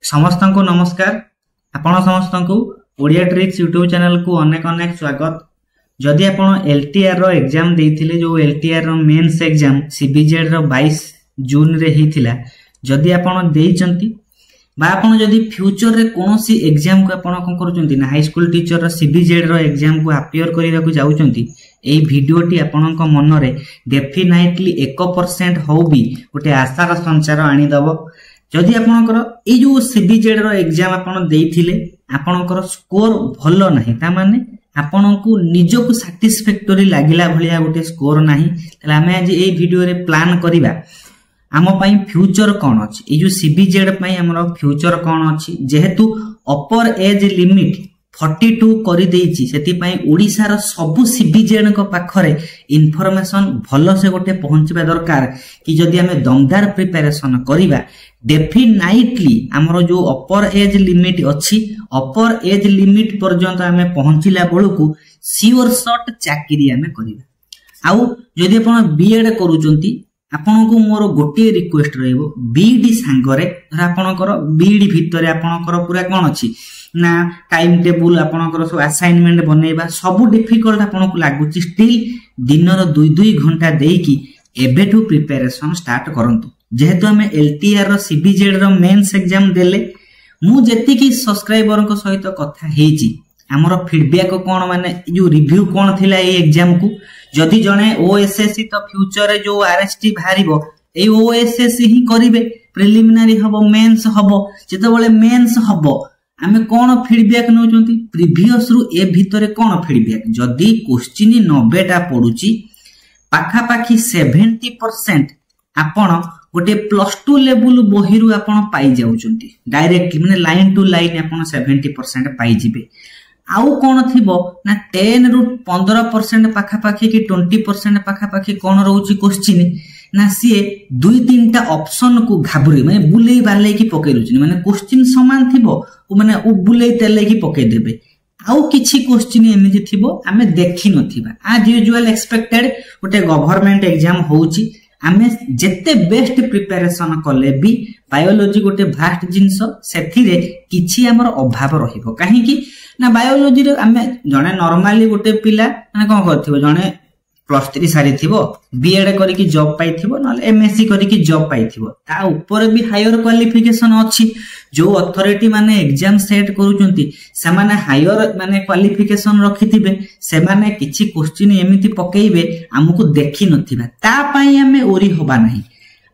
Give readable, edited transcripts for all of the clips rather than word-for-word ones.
समस्त को नमस्कार। आपण समस्त को ओडिया ट्रिक्स यूट्यूब चैनल को अनेक अनेक स्वागत। जदि आपण एलटीआर रो एग्जाम देथिले जो एलटीआर रो मेंस एग्जाम सीबीजेड रो 22 जून रे हिथिला, जदि आपण देइचंती बा आपण जदि फ्यूचर रे कोनोसी एग्जाम को आपण कोन करूचंती ना हाई स्कूल टीचर रो सीबीजेड रो एग्जाम को अपियर करिवा को जाउचंती, एई वीडियोटी आपणक मन रे डेफिनेटली 1% हो भी गोटे आशार संचार आनी दबो। जदि आपणकर ए जो सीबीजेड रो एग्जाम आपण देइथिले आपणकर स्कोर भलो नाही, ता माने आपणकू निजको सैटिस्फैक्टरी लागिला भलिया गोटे स्कोर नाही, तले हमें आज ए वीडियो रे प्लान करिबा आम पई फ्यूचर कोन अछि। ए जो सीबीजेड पई हमरो फ्यूचर कोन अछि, जेहेतु अपर एज लिमिट 42 करि देइछि, सेति पई ओडिसा रो सब सीबीजेड को पाखरे इन्फॉर्मेशन भलो से गोटे पहुंचबा दरकार कि जदि हमें दमदार प्रिपरेशन करिबा डेफिनेटली हमरो जो अपर एज लिमिट अछि, अपर एज लिमिट पर्यंत हमें पहुंचिला बेलकू सियोर शॉट चाकरी हमें करिबा। आउ जदि आपण बीएड करूचंती आपण को मोर गोटे रिक्वेस्ट रहइबो, बीडी सांगरे धर आपणकर बीडी भितरे आपणकर पूरा कोन अछि ना टाइम टेबल आपणकर सब असाइनमेंट बनेबा सब डिफिकल्ट आपण को लागुची, स्टिल दिनर 2-2 घंटा देकी एबेटू प्रिपरेशन स्टार्ट करंतु। जेहेतु हमें एलटीआर रो सीबीजेड रो मेंस एग्जाम देले मु जेति की सब्सक्राइबर को सहित कथा हेची हमरो फीडबैक कोन माने जो रिव्यू कोन थिला ए एग्जाम को। जदि जणे ओएसएससी तो फ्यूचर रे जो आरएसटी भारिबो ए ओएसएससी ही करिवे, प्रिलिमिनरी हबो मेंस हबो, जेतेबेले मेंस हबो आमे कोन फीडबैक नउचंती प्रीवियस रु ए भितरे कोन फीडबैक। जदि क्वेश्चन 90 टा पडुची पाखा पाखी 70% आपण गोटे +2 लेवल बहिरु आपण पाई जाउचंती, डायरेक्टली माने लाइन टू लाइन आपण 70% पाई जिबे। आउ कोन थिबो ना 10 रु 15% पाखा पाखी कि 20% पाखा पाखी कोन रहउची क्वेश्चन ना सीए 2-3 टा ऑप्शन को घाबरे माने बुलेई बाले की पके रुची, माने क्वेश्चन समान थिबो माने उ बुलेई तेले की पके देबे। आउ किछि क्वेश्चन एमिति थिबो आमे देखि नथिबा। आज यूजुअल एक्सपेक्टेड गोटे गवर्नमेंट एग्जाम होउची, आमे जेते बेस्ट प्रिपरेशन कले भी बायोलॉजी गोटे भास्ट जिंस सेथिरे किछि हमर अभाव रहिबो। काहे कि ना बायोलॉजी रे आमे जणे नॉर्मली गोटे पिला माने कोन करथिबो, जणे +3 सारी थिबो, बीएड करी की जॉब पाई थिबो, नले एमएससी करी की जॉब पाई थिबो, ता ऊपर भी हायर क्वालिफिकेशन अछि। जो अथॉरिटी माने एग्जाम सेट करूचंती से माने हायर माने क्वालिफिकेशन रखिथिबे, से माने किछि क्वेश्चन एमिति पकेइबे हमकु देखि नथिबा, ता पई हमें ओरी होबा नाही।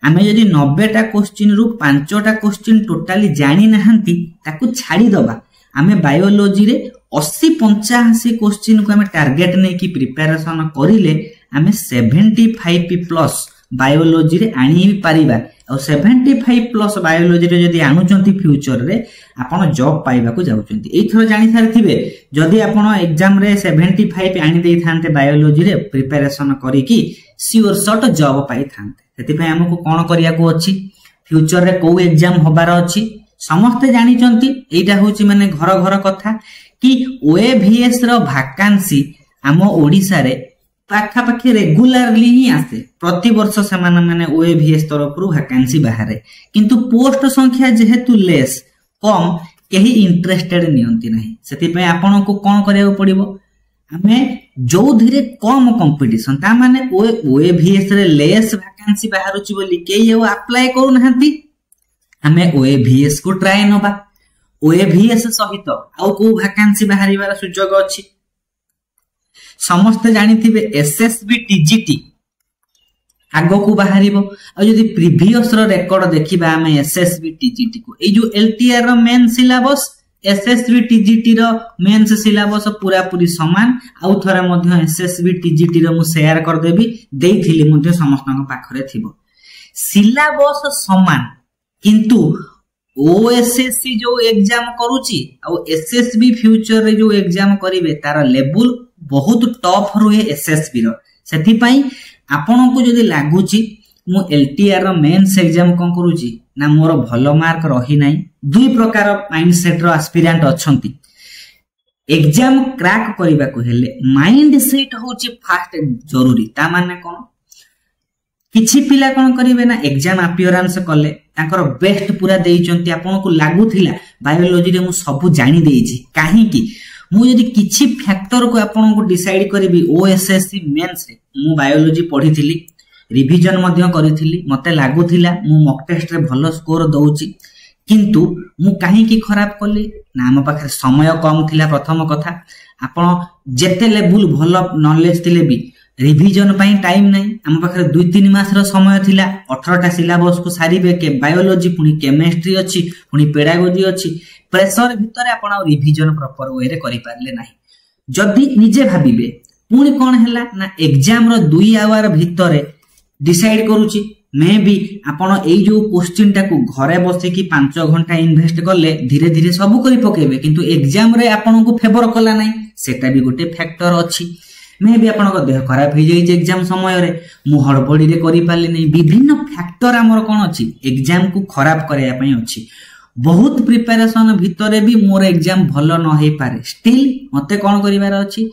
हमें यदि 90 टा क्वेश्चन रु 5 टा क्वेश्चन टोटली जानि नहंती ताकू छाडी दबा। हमें बायोलॉजी रे 80-85 क्वेश्चन को हमें टारगेट नै कि प्रिपरेशन करिले हमें 75+ बायोलॉजी रे आनी पारिबा। और 75+ बायोलॉजी रे जदि आनुचंती फ्यूचर रे आपण जॉब पाइबा को जाउचंती। एथरो जानि सारथिबे जदि आपण एग्जाम रे 75 आनी देई थानते बायोलॉजी रे प्रिपरेशन करी कि सियोर शॉट जॉब पाई थानते। सेति पय हमकु कोन करिया को अछि, फ्यूचर रे को एग्जाम होबार अछि समस्त जानिचंती। एटा होची माने घर घर कथा कि ओएवीएस रो वैकेंसी हम ओडिसा रे पाखा पाखी रेगुलरली ही आसे, प्रति वर्ष से माने ओएवीएस तरफ रु वैकेंसी बाहर, किंतु पोस्ट संख्या जेहेतु लेस कम केही इंटरेस्टेड नियंती नाही। सेति पय आपण को कोन करिया पड़िबो, हमें जो धीरे कम कंपटीशन ता माने ओएवीएस रे लेस वैकेंसी बाहर अछि बोली केही हो अप्लाई करू नहंती, हमें ओएवीएस को ट्राई नबा। ओएवीएस सहित आउ को वैकेंसी बाहरिबार सुयोग अछि। समस्त जानिथिबे एसएसबी टीजीटी आगो को बाहरिबो। आ जदि प्रीवियस रो रिकॉर्ड देखिबा हमें एसएसबी टीजीटी को ए जो एलटीआर रो मेन सिलेबस एसएसबी टीजीटी रो मेंस सिलेबस पूरा पूरी समान। आउ थरा मध्ये एसएसबी टीजीटी रो मु शेयर कर देबी, देइथिली मध्ये समस्तन पाखरे थिबो सिलेबस समान, किंतु ओएसएससी जो एग्जाम करूची और एसएसबी फ्यूचर रे जो एग्जाम करिवे तार लेवल बहुत टफ रुए एसएसबी रो। सेति पई आपण को जदी लागुची मु एलटीआर रो मेंस एग्जाम कोन करूची ना मोर भलो मार्क रही नाही, दुई प्रकार माइंडसेट रो एस्पिरेंट अछंती। एग्जाम क्रैक करिबा को हेले माइंडसेट होची फास्ट जरूरी। ता माने कोन किछि पिला कोन करिवे ना एग्जाम अपियरेंस कले तांकर बेस्ट पूरा देइचंती आपनको लागुथिला बायोलॉजी रे मु सब जानि देइछि काहे कि मु यदि किछि फैक्टर को आपनको डिसाइड करबी ओएसएससी मेंस रे मु बायोलॉजी पढिथिली रिवीजन मध्य करिथिली मते लागुथिला मु मॉक टेस्ट रे भलो स्कोर दउछि किंतु मु काहे कि खराब कली ना हम पाखे समय कम थिला प्रथम कथा आपण जेते लेवल भलो नॉलेज थिले भी रिवीजन पाई टाइम नहीं हम पाखे 2-3 मास रो समय थिला 18टा सिलेबस को सारीबे के बायोलॉजी पुनी केमिस्ट्री अछि पुनी पेडागोजी अछि प्रेशर भितरे आपण रिवीजन प्रॉपर वे रे करि पारले नाही जदी निजे भाबिबे पुनी कोन हैला ना एग्जाम रो 2 आवर भितरे डिसाइड करूची मे भी आपण एई जो क्वेश्चन टा को घरे बसे कि 5 घंटा इन्वेस्ट करले धीरे धीरे सब करि पकेबे किंतु एग्जाम रे आपण को फेवर कला नाही सेटा भी गोटे फैक्टर अछि मे भी आपण को देह खराब हो जाई एग्जाम समय रे मु हड़बड़ी रे करि पाली नहीं विभिन्न फैक्टर हमर कोन अछि एग्जाम को खराब करया पई अछि बहुत प्रिपरेशन भितरे भी मोर एग्जाम भलो न हे पारे स्टिल मते कोन करिवार अछि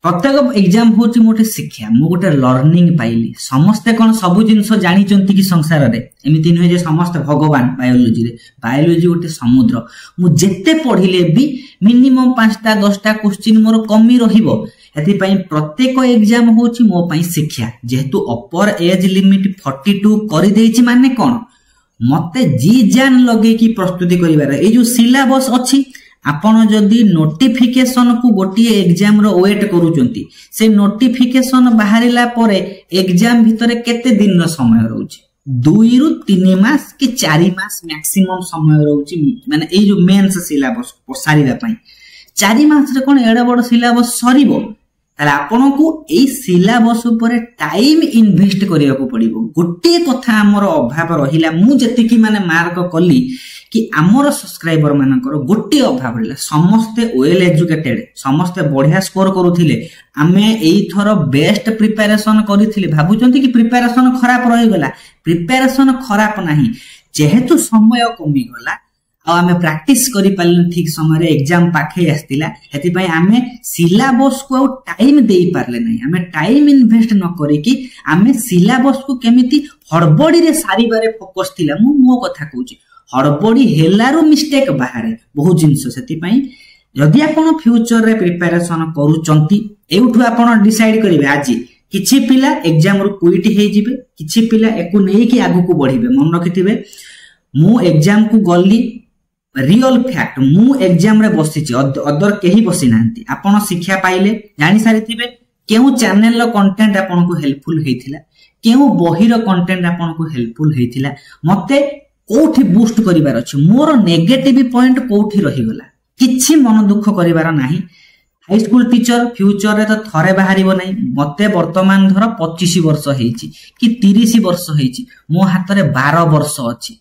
प्रत्येक एग्जाम होची मोटे शिक्षा मु गोटे लर्निंग पाइली समस्ते कोन सब जिंस जानि चंती कि संसार रे एमिति नहे जे समस्त भगवान बायोलॉजी गोटे समुद्र मु जेते पढिले भी मिनिमम 5टा 10टा क्वेश्चन मोर कमी रहिबो एथि पई प्रत्येक एग्जाम होची मो पई शिक्षा जेहेतु अपर एज लिमिट 42 करि देइछि माने कोन मते जी जान लगे कि प्रस्तुति करिवार ए जो सिलेबस अछि आपण जदि नोटिफिकेशन को गोटी एग्जाम रो वेट करूचंती से नोटिफिकेशन बाहरिला परे एग्जाम भितरे केते दिन रो समय रहउची 2 रु 3 मास कि 4 मास मैक्सिमम समय रहउची माने ए जो मेंस सिलेबस सारीबा पई 4 मास रे कोन एडा बड सिलेबस सरीबो ताले आपण को ए सिलेबस ऊपर टाइम इन्वेस्ट करिया को पड़िबो गोटे कथा हमर अभाव रहिला मु जति कि माने मार्क कली कि आमर सब्सक्राइबर मानकर गोटे अभाव रहिला समस्ते वेल एजुकेटेड समस्ते बढ़िया स्कोर करूथिले आमे एई थरो बेस्ट प्रिपरेशन करिथिले भाबुचंती कि प्रिपरेशन खराब रहि गला प्रिपरेशन खराब नाही जेहेतु समय कमी गला आ आमे प्रैक्टिस करि पालन ठीक समय रे एग्जाम पाखे आस्तिला हेति पई आमे सिलेबस को टाइम देई पारले नाही आमे टाइम इन्वेस्ट न करी कि आमे सिलेबस को केमिति हड़बड़ी रे सारी बारे फोकस थिला मो कथा कहूची हड़बड़ी हेलारो मिस्टेक बाहरे बहुत जिंस सेति पई जदि आपण फ्यूचर रे प्रिपरेशन करूचंती एउठु आपण डिसाइड करिवे आजी किछि पिला एग्जाम रो क्विट हे जिवे किछि पिला एको नै कि आगु को बढ़िबे मन रखिथिबे मु एग्जाम को गल्ली रियल फैक्ट मु एग्जाम रे बसिछि अदर केही बसि नांती आपण शिक्षा पाइले जानि सारिथिबे केउ चैनल रो कंटेंट आपण को हेल्पफुल हेथिला केउ बही रो कंटेंट आपण को हेल्पफुल हेथिला मते कोठी बूस्ट करिवार अछि मोर नेगेटिव पॉइंट कोठी रहि गला किछि मन दुख करिवार नाही हाई स्कूल टीचर फ्यूचर रे तो थरे बाहरिबो नाही मते वर्तमान धर 25 वर्ष हेछि कि 30 वर्ष हेछि मो हाथ रे 12 वर्ष अछि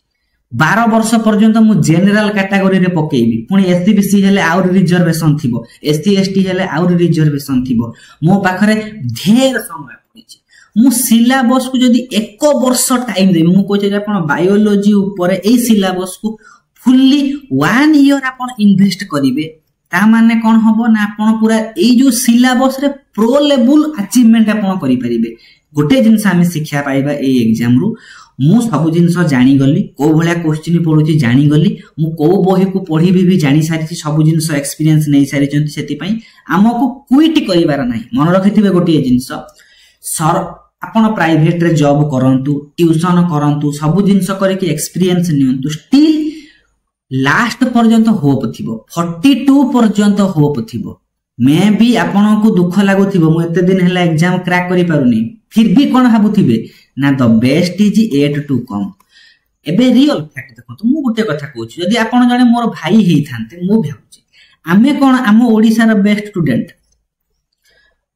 12 वर्ष पर्यंत मु जनरल कैटेगरी रे पकेइबी पुनी एससीबीसी हेले आउर रिजर्वेशन थिबो एसटी एसटी हेले आउर रिजर्वेशन थिबो मो पाखरे ढेर समय पड़िछि मु सिलेबस को जदी 1 वर्ष टाइम देबी मु कहै छै आपण बायोलॉजी ऊपर ए सिलेबस को फुल्ली 1 ईयर आपण इन्वेस्ट करिवे ता माने कोन हबो ना आपण पूरा ए जो सिलेबस रे प्रो लेवल अचीवमेंट आपण करि परिबे गोटे जिंस हम शिक्षा पाइबा ए एग्जाम रु मु सब जिंस जानि गली को भलिया क्वेश्चन पढुची जानि गली मु को बही को पढिबी भी जानि सारिछि सब जिंस एक्सपीरियंस नै सारिछंती सेति पई हमको क्विट करिवार नाही मन रखिथिबे गोटे जिंस सर आपण प्राइवेट रे जॉब करंतु ट्यूशन करंतु सब जिंस करके एक्सपीरियंस नियंतु स्टिल लास्ट पर्यंत होप थिबो 42 पर्यंत होप थिबो मे भी आपण को दुख लागुथिबो मु एते दिन हैला एग्जाम क्रैक करि पारुनी फिर भी कोन भाबुथिबे ना the best is yet to come एबे रियल फैक्ट देखो मु गोटे कथा कहूची जदी आपण जने मोर भाई हेई थांते मु भाबुची आमे कोन आम ओडिसा रो बेस्ट स्टूडेंट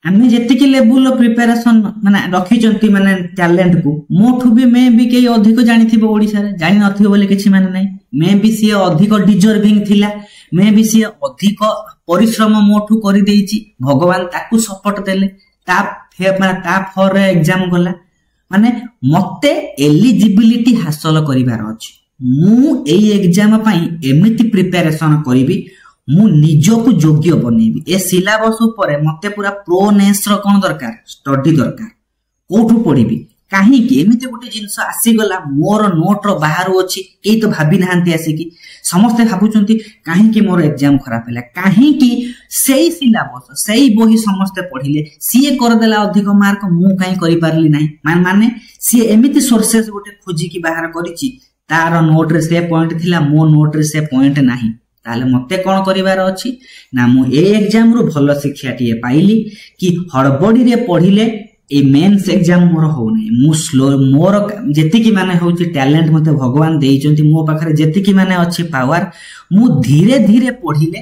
आमे जेतिकी लेवल प्रिपरेशन माने रखी चंती माने टैलेंट को मोठु भी मे भी के अधिक जानिथिबो ओडिसा रे जानि नथिबो बोले किछि माने नै मे भी सी अधिक डिजर्विंग थिला मे भी सी अधिक परिश्रम मोठु करि देइची भगवान ताकू सपोर्ट देले ता फॉर एग्जाम गला माने मते एलिजिबिलिटी हासिल करिवार अछि मु एई एग्जाम पई एमिति प्रिपरेशन करिवि मु निजको योग्य बनेबी ए सिलेबस ऊपर मते पूरा प्रोनेस रो कोन दरकार स्टडी दरकार कोठु पढिबी कहीं एमती गोटे जिनस आसीगला मोर नोट रो बाहर अच्छी कई तो भाभी नहांती आसिकी समस्ते भावुंट कहीं मोर एग्जाम खराब है कहीं से सिलेबस से बही समस्ते पढ़िले सी करदेला अधिक मार्क मु कहीं करि पारली नाही माने सी एमती सोर्सेस गोटे खोजिकी बाहर करिछि तार नोट रे से पॉइंट थिला मो नोट रे से पॉइंट नाही ताले मते कोन करिवार अछि ना मु ए एग्जाम रो भलो शिक्षा टिए पाइली कि हड़बड़ी रे पढ़िले ए मेंस एग्जाम मोर हो नै मु स्लो मोर जेति की माने होछि टैलेंट मते भगवान देइचंती मो पाखरे जेति की माने अछि पावर मु धीरे धीरे पढ़िले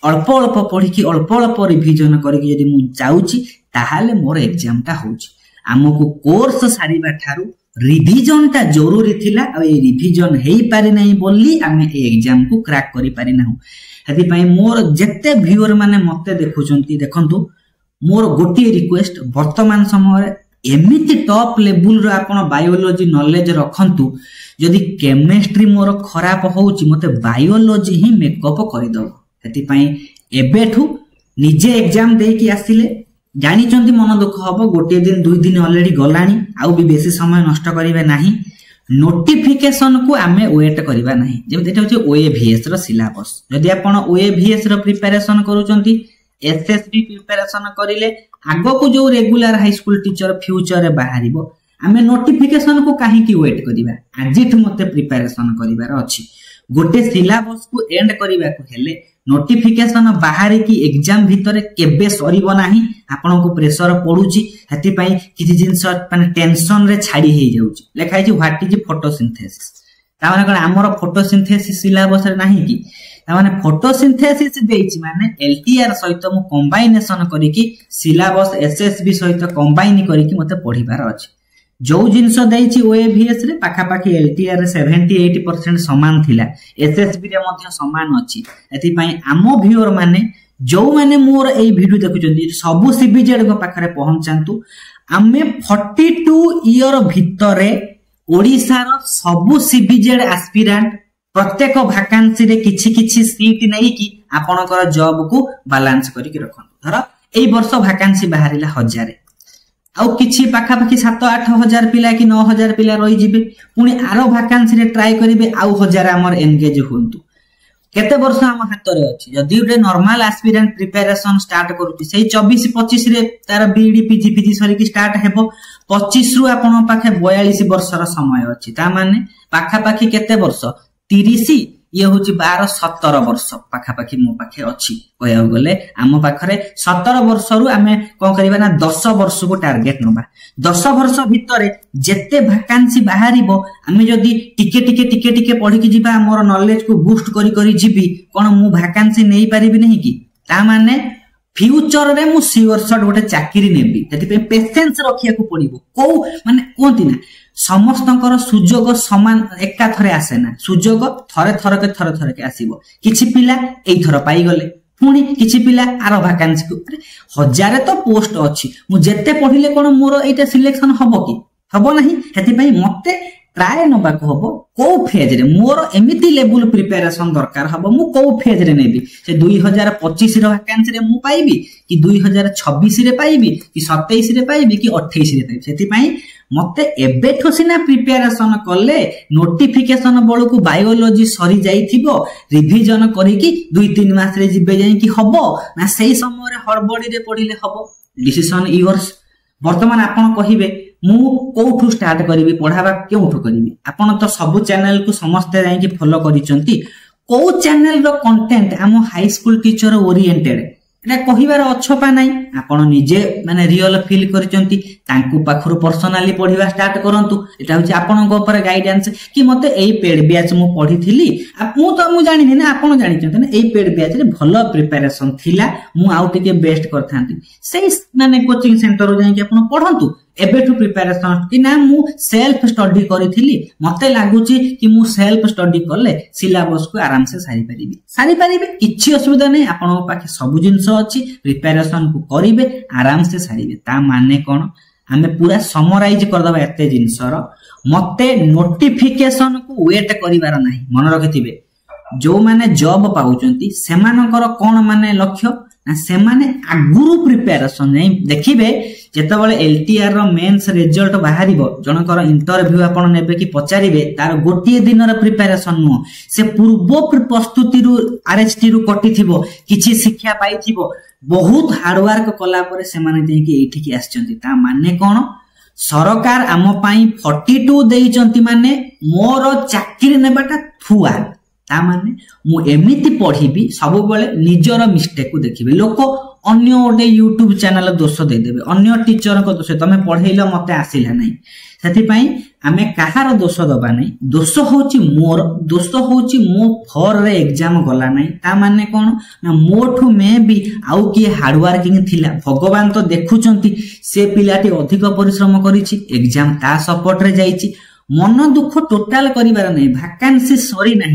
अल्प अल्प पढ़ी कि अल्प अल्प रिविजन करके यदि मु जाउची ताहाले मोर एग्जाम ता होछि हमकु कोर्स सारीबा थारु रिविजन ता जरूरी थिला आ ए रिविजन हेई पारि नै बोली आमे ए एग्जाम को क्रैक करि पारि नाहु हेति पई मोर जत्ते व्यूअर माने मते देखुचंती देखंतु मोर गोटे रिक्वेस्ट वर्तमान समय एमिति टॉप लेवल रो आपण बायोलॉजी नॉलेज रखंतु जदि केमिस्ट्री मोर खराब होउची मते बायोलॉजी ही मेकअप करि दो हेति पई एबेठु निजे एग्जाम दे कि आसिले जानि चंती मन दुख हबो गोटे दिन दुई दिन ऑलरेडी गलानी आउ भी बेसी समय नष्ट करिवे नाही नोटिफिकेशन को आमे वेट करिवा नाही जेम एटा होची ओएवीएस रो सिलेबस जदि आपण ओएवीएस रो प्रिपरेशन करूचंती एसएसबी प्रिपरेशन करिले आगो को जो regular high school teacher future रे बाहरिबो आमे नोटिफिकेशन को काहे की वेट करिवा आजिठ मते प्रिपरेशन करिवार अछि गोटे सिलेबस को एंड करिवा को हेले नोटिफिकेशन बाहर की एग्जाम भीतर केबे सरीबो नाही आपन को प्रेशर पडुची हेति पई किछि जिंस माने टेंशन रे छाडी हे जाउची लेखाइ छी व्हाट इज फोटोसिंथेसिस ता माने कोन हमर फोटोसिंथेसिस सिलेबस रे नाही की ता माने फोटोसिंथेसिस देइची माने एलटीआर सहित मु कंबाइनेशन करी की सिलेबस एसएसबी सहित कंबाइन करी की मते पढिबार अछि जो जिंस देइची ओएवीएस रे पाखा पाखी एलटीआर रे 70-80% समान थिला एसएसबी रे मध्ये समान अछि एति पई आमो व्यूअर माने जो माने मोर एई वीडियो देखुचंती सबु सीबीजेड को पाखरे पहुंचांतु आमे 42 ईयर भितरे ओडिसा रो सबु सीबीजेड एस्पिरेंट प्रत्येक वैकेंसी रे किछि किछि सीट नै कि आपनकर जॉब को बैलेंस करी के रखन धर एई वर्ष वैकेंसी बाहरिला 1000 आउ किछि पाखा पाखी 7-8 हजार पिला कि 9 हजार पिला रही जिबे पुनी आरो वैकेंसी रे ट्राई करिवे आउ 1000 हमर एंगेज होंतु केते वर्ष हम हाथ रे अछि जदि उडे नॉर्मल एस्पिरेंट प्रिपरेशन स्टार्ट करूची सेही 24-25 रे तार बीडी पीजी सरी की स्टार्ट हेबो 25 रु आपन पाखे 42 वर्षर समय अछि ता माने पाखा पाखी केते वर्ष 30 ये होची 12-17 वर्ष पाखा पाखी मो पाखे अछि कहया गले आम पाखरे 17 वर्ष रु आमे कोन करबा ना 10 वर्ष को टारगेट नबा 10 वर्ष भितरे जेते वैकेंसी बाहरिबो आमे जदी टिके पढि कि जिबा हमर नॉलेज को बूस्ट करी जिबी कोन मु वैकेंसी नै पारिबि नहीं कि ता माने फ्यूचर रे मु सियोर शॉट गोटे चाकरी नेबी तेति पे पेशेंस रखिया को पड़िबो को माने कोंती ना समस्तंकर सुजोग समान एका थरे आसे ना सुजोग थरे के आसीबो किछि पिला एई थर पाई गले पुनी किछि पिला आरो वैकेंसी को 1000 तो पोस्ट अछि मु जेते पढिले कोन मोर एटा सिलेक्शन हबो कि हबो नाही हेति पई मते ट्राई नबा को हबो को फेज रे मोर एमिति लेवल प्रिपरेशन दरकार हबो मु को फेज रे नेबी से 2025 रो वैकेंसी रे मु पाइबी कि 2026 रे पाइबी कि 27 रे पाइबी कि 28 रे पाइबी सेति पई मते एबे ठसिना प्रिपरेशन करले नोटिफिकेशन बळु को बायोलॉजी सरी जाईथिबो रिविजन करी कि 2-3 मास रे जिबे जाई कि हबो ना सेही समय रे हड़बड़ी रे पडिले हबो डिसीजन योर्स वर्तमान आपण कहिबे मु कोठु स्टार्ट करिवि पढाबा केउठु करिवि आपण तो सब चैनल को समस्त जाई कि फॉलो करिसंती को चैनल रो कंटेंट हम हाई स्कूल टीचर ओरिएंटेड एटा कहिबार अछपा नाही आपण निजे माने रियल फील करिसंती तांकु पाखरु पर्सनली पढिबा स्टार्ट करंतु एटा होची आपण को ऊपर गाइडेंस कि मते एई पेड बैच मु पढिथिली मु तो मु जानि ना आपण जानि चंते ना एई पेड बैच रे भलो प्रिपरेशन थिला मु आउ टिके बेस्ट करथांती सेही माने कोचिंग सेंटर रो जाई कि आपण पढंतु एबेठु प्रिपरेशन कि ना मु सेल्फ स्टडी करिथिली मते लागुची कि मु सेल्फ स्टडी करले सिलेबस को आराम से सारी परिबे किछि असुविधा नै आपण पाखे सब जिंस अछि प्रिपरेशन को करिवे आराम से सारीबे ता माने कोन हमें पूरा समराइज कर दबा एते जिंसर मते नोटिफिकेशन को वेट करिवार नाही मन रखिथिबे जो माने जॉब पाउचंती सेमानकर कोन माने लक्ष्य ना सेमाने आगुरु प्रिपेरेशन नहीं देखिबे जेतेबेले एलटीआर रो मेंस रिजल्ट बाहरिबो जनकर इंटरव्यू आपण नेबे कि पचारिबे तार गोटिए दिन रो प्रिपेरेशन नो से पूर्व प्रस्तुति रु आरएचटी रु कटिथिबो किछि शिक्षा पाइथिबो बहुत हार्ड वर्क कला परे सेमाने जेकी एठी कि आछचंती ता माने कोन सरकार आम पाई 42 देइचंती माने मोर चाकरी नेबाटा थुआ ता माने मु एमिति पढिबी सब बेले निजर मिस्टेक को देखिबे लोक अन्य ओडे यूट्यूब चैनल दोष दे देबे अन्य टीचर को दोष तमे पढैलो मते आसिला नै सेति पई आमे कहार दोष दबा नै दोष होची मोर दोष होची मो फॉर रे एग्जाम गला नै ता माने कोन ना मोठु मे भी आउ की हार्ड वर्किंग थिला भगवान तो देखुचंती से पिलाटी अधिक परिश्रम करिछि एग्जाम ता सपोर्ट रे जाईछि मन दुख टोटल करिवार नै वैकेंसी सरी नै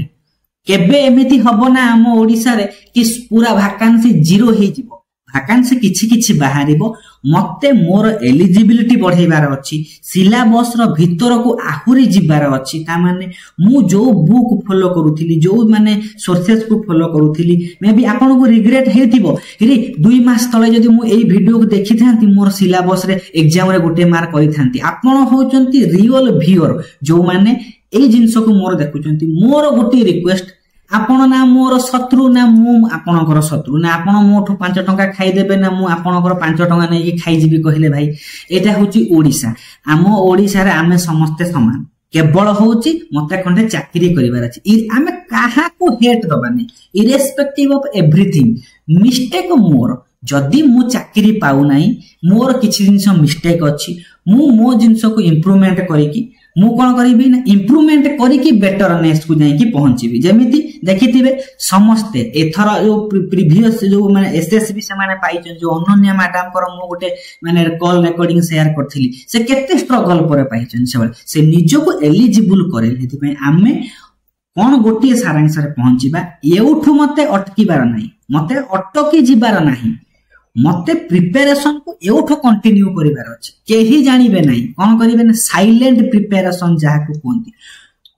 केबे एमिति हबो ना हम ओडिसा रे कि पूरा वैकेंसी जीरो हे जिवो वैकेंसी किछि किछि बाहरिबो मते मोर एलिजिबिलिटी बढ़ेबार अछि सिलेबस रो भीतर को आहुरी जिबार अछि ता माने मु जो बुक फॉलो करूथिली जो माने सोर्सेस को फॉलो करूथिली मे बी आपन को रिग्रेट हेतिबो रे 2 मास तळे जदी मु एई वीडियो को देखि थांती मोर सिलेबस रे एग्जाम रे गोटे मार्क करि थांती आपन होचंती रियल व्यूअर जो माने एई जिंस को मोर देखुचंती मोर गोटे रिक्वेस्ट आपण ना मोर शत्रु ना मु आपणकर शत्रु ना आपण मोठो 5 टंका खाई देबे ना मु आपणकर 5 टंका नै कि खाई जिबी कहिले भाई एटा होची ओडिसा आम ओडिसा रे आमे समस्त समान केवल होची मते खंडे चाकरी करिवार अछि आमे काहा को हेट दबानी इरेस्पेक्टिव ऑफ एवरीथिंग मिस्टेक मोर जदी मु चाकरी पाउ नाही मोर किछि जिंस मिस्टेक अछि मु मो जिंस को इंप्रूवमेंट करी कि मु कोन करिबी ना इंप्रूवमेंट करी कि बेटरनेस को जाई कि पहुंचीबी जेमिति देखिथिबे समस्त एथरा जो प्रीवियस जो माने एसएसबी से माने पाइछन जो अनन्या मैडम कर मु गोटे माने कॉल रिकॉर्डिंग शेयर करथिली से केते स्ट्रगल पर पाइछन से निजो को एलिजिबल करे हेति पे आमे कोन गोटे सारांश रे पहुंचीबा एउठु मते अटकीबार नाही मते अटकी जिबार नाही मते प्रिपरेशन को एउठो कंटिन्यू करिवार अछि केही जानिबे नाही कोन करिबे ना साइलेंट प्रिपरेशन जहा को कोंती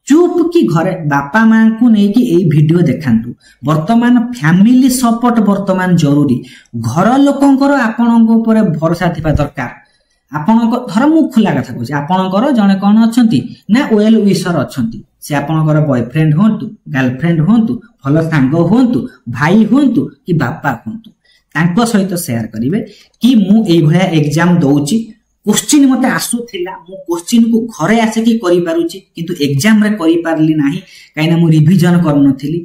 चुप की घरे बापा मां को नै कि एई वीडियो देखांतु वर्तमान फैमिली सपोर्ट वर्तमान जरूरी घर लोकंकर आपनक ऊपर भरोसा थिबा दरकार आपनक धर मु खुला कथा कहै आपनकर जने कोन अछंती ना वेल विशर अछंती से आपनकर बॉयफ्रेंड होंतु गर्लफ्रेंड होंतु भलो सांग होंतु भाई होंतु कि बापा होंतु तांको सहित शेयर करिवे कि मु एई भया एग्जाम दउची क्वेश्चन मते आसुथिला मु क्वेश्चन को घरे आसे कि करि पारुची किंतु एग्जाम रे करि पारली नाही काइना मु रिवीजन करनथिली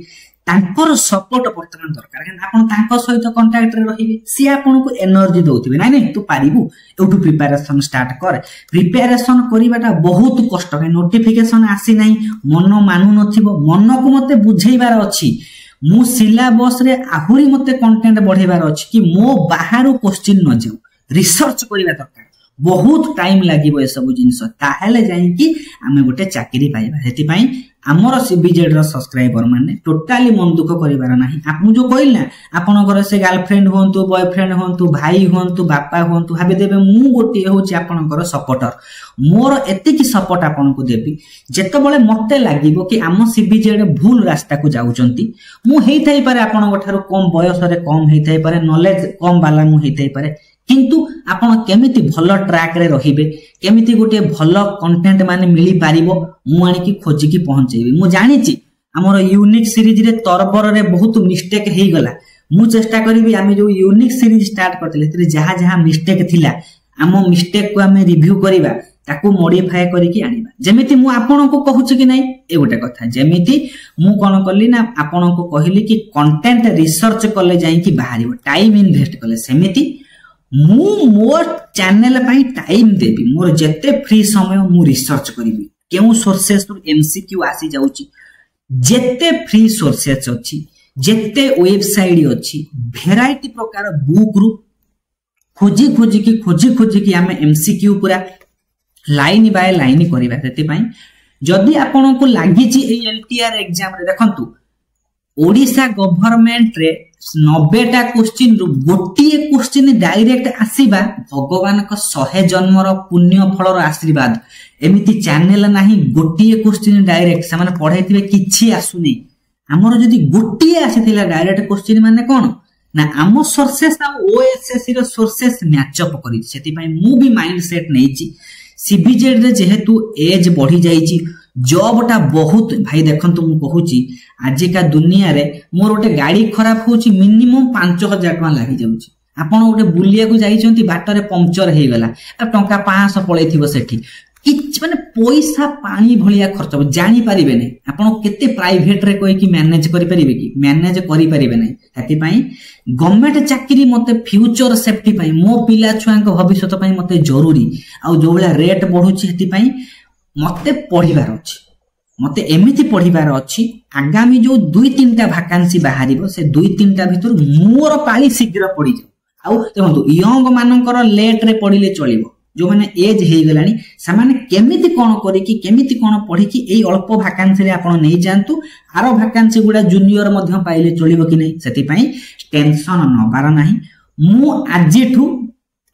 तांकर सपोर्ट वर्तमान दरकार कारण आपण तांको सहित कांटेक्ट रे रहिबे सी आपण को एनर्जी दउथिबे नै नै तू पारिबु एउटू प्रिपरेशन स्टार्ट कर प्रिपरेशन करिबाटा बहुत कष्ट काई नोटिफिकेशन आसी नाही मन मानु नथिबो मन को मते बुझेइबार अछि मु सिलेबस रे आहुरी मते कंटेंट बढ़ेबार अछि कि मो बाहर क्वेश्चन न जाऊ रिसर्च करिबा दरकार बहुत टाइम लागिबो ए सब जिंस ताहेले जाई कि आमे गोटे चाकरी पाइबा हेति पई हमर सीबीजेड रो सब्सक्राइबर माने टोटली मन दुख करिबार नाही आपु जो कहिल ना आपन घर से गर्लफ्रेंड होंतु बॉयफ्रेंड होंतु भाई होंतु बापा होंतु भाबे देबे मु गोटे होची आपन घर सपोर्टर मोर एते की सपोर्ट आपन को देबी जेतबेले मते लागिबो कि हम सीबीजेड भूल रास्ता को जाउचंती मु हेइथाई पारे आपन गठारो कम बयस रे कम हेइथाई पारे नॉलेज कम वाला मु हेइथाई पारे किंतु आपण केमिति भलो ट्रैक रे रहिबे केमिति गोटे भलो कंटेंट माने मिली पारिबो मु आनी की खोजी की पहुंचेबी मु जानि छि हमर यूनिक सीरीज रे तरबर रे बहुत मिस्टेक हेई गला मु चेष्टा करिबी आमे जो यूनिक सीरीज स्टार्ट करथिले तरे जहा जहा मिस्टेक थिला हम मिस्टेक को आमे रिव्यू करिबा ताको मॉडिफाई करी की आनिबा जेमिति मु आपण को कहूची कि नै ए गोटे कथा जेमिति मु कोन करली ना आपण को कहिली कि कंटेंट रिसर्च करले जाई कि बाहरिबो टाइम इन्वेस्ट करले सेमिति मु मोर चैनल पई टाइम देबी मोर जत्ते फ्री समय मु रिसर्च करिबी केउ सोर्सेस टू एमसीक्यू आसी जाउची जत्ते फ्री सोर्सेस अछि जत्ते वेबसाइट अछि वैरायटी प्रकार बुक रु खोजी की हमें एमसीक्यू पूरा लाइन बाय लाइन करिबा सेति पई जदी आपन को लागि छि ए एलटीआर एग्जाम रे देखंतु ओडिसा गवर्नमेंट रे 90टा क्वेश्चन रु गोटिए क्वेश्चन डायरेक्ट आसीबा भगवान को 100 जन्मर पुण्य फलर आशीर्वाद एमिति चैनल नाही गोटिए क्वेश्चन डायरेक्ट से माने पढाइथिबे किछि आसुनी हमर जदी गोटिए आसीथिला डायरेक्ट क्वेश्चन माने कोन ना आम सोर्सेस आ ओएसएससी रो सोर्सेस मैच अप करी सेति पई मु भी माइंड सेट नेची सीबीजेड रे जेहेतु एज बढ़ी जाईची जॉब टा बहुत भाई देखंतु मु कहूची आजिका दुनिया रे मोर गोटे गाड़ी खराब होची मिनिमम 5000 टका लागि जाउची आपण गोटे बुलिया को जाईचंती बाटर रे पंक्चर हे गला टंका 500 पळैथिबो सेठी किछ माने पैसा पानी भलिया खर्च हो जानि परिबे नै आपण केते प्राइवेट रे कोइ कि मैनेज करि परिबे कि मैनेज करि परिबे नै हेति पई गवर्नमेंट चाकरी मते फ्यूचर सेफ्टी पई मो पिला छुआंक भविष्य पई मते जरूरी आ जो भला रेट बढ़ुची हेति पई मते पढिबार अछि मते एमिति पढिबार अछि आगामी जो 2-3टा वैकेंसी बाहरिबो से 2-3टा भितर मोर पाली शीघ्र पड़ी जाउ आ देखंतु यंग मानकर लेट रे पढिले चलिबो जो माने एज हे गलानी सामाने केमिति कोन करी कि केमिति कोन पढी कि एई अल्प वैकेंसी रे आपण नै जानतु आरो वैकेंसी गुडा जूनियर मध्य पाइले चलिबो कि नै सेति पई टेंशन नबार नाही मु आजिठू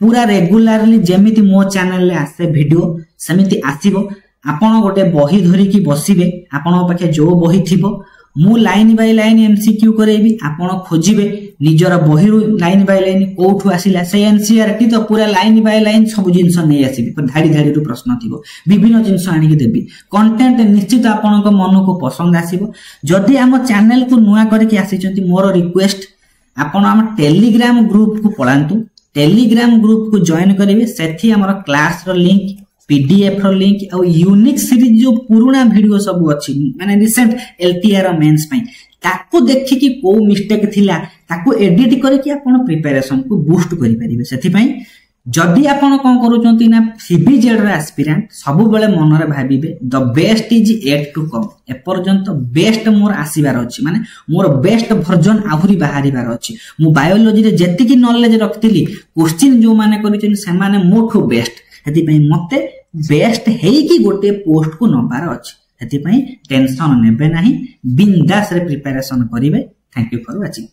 पूरा रेगुलरली जेमिति मो चैनल ले आसे वीडियो समिति आसीबो आपण गोटे बही धरी कि बसिबे आपण पाखे जो बही थिबो मु लाइन बाय लाइन एमसीक्यू करेबी आपण खोजिबे निजर बहिरु लाइन बाय लाइन कोठु आसिला से एनसीईआरटी तो पूरा लाइन बाय लाइन सब जिंस नै आसीबी धाड़ी धाड़ी रु प्रश्न थिबो विभिन्न जिंस आनि के देबी कंटेंट निश्चित आपण को मन को पसंद आसीबो जदी हम चैनल को नुआ करके आसीचंती मोर रिक्वेस्ट आपण हम टेलीग्राम ग्रुप को पळांतु टेलीग्राम ग्रुप को जॉइन करिवे सेठी हमर क्लास रो लिंक पीडीएफ रो लिंक और यूनिक सीरीज जो पुराना वीडियो सब अछि माने रिसेंट एलटीआर मेंस पई ताको देखि कि को मिस्टेक थिला ताको एडिट करके आपण प्रिपरेशन को बूस्ट करि परिबे सेथि पई जदी आपण कोन करूचंती ना सीबीजेड रो एस्पिरेंट सब बेले मन रे भाबिबे the best is yet to come ए पर्यंत बेस्ट मोर आसीबार अछि माने मोर बेस्ट वर्जन आहुरी बाहरिबार अछि मु बायोलॉजी रे जेति कि नॉलेज रखतिली क्वेश्चन जो माने करिचन से माने मोठो बेस्ट हेति पई मते बेस्ट हेई कि गोटे पोस्ट को नबार अछि हेति पई टेंशन नेबे नाही बिंदास रे प्रिपरेशन करिवे थैंक यू फॉर वाचिंग।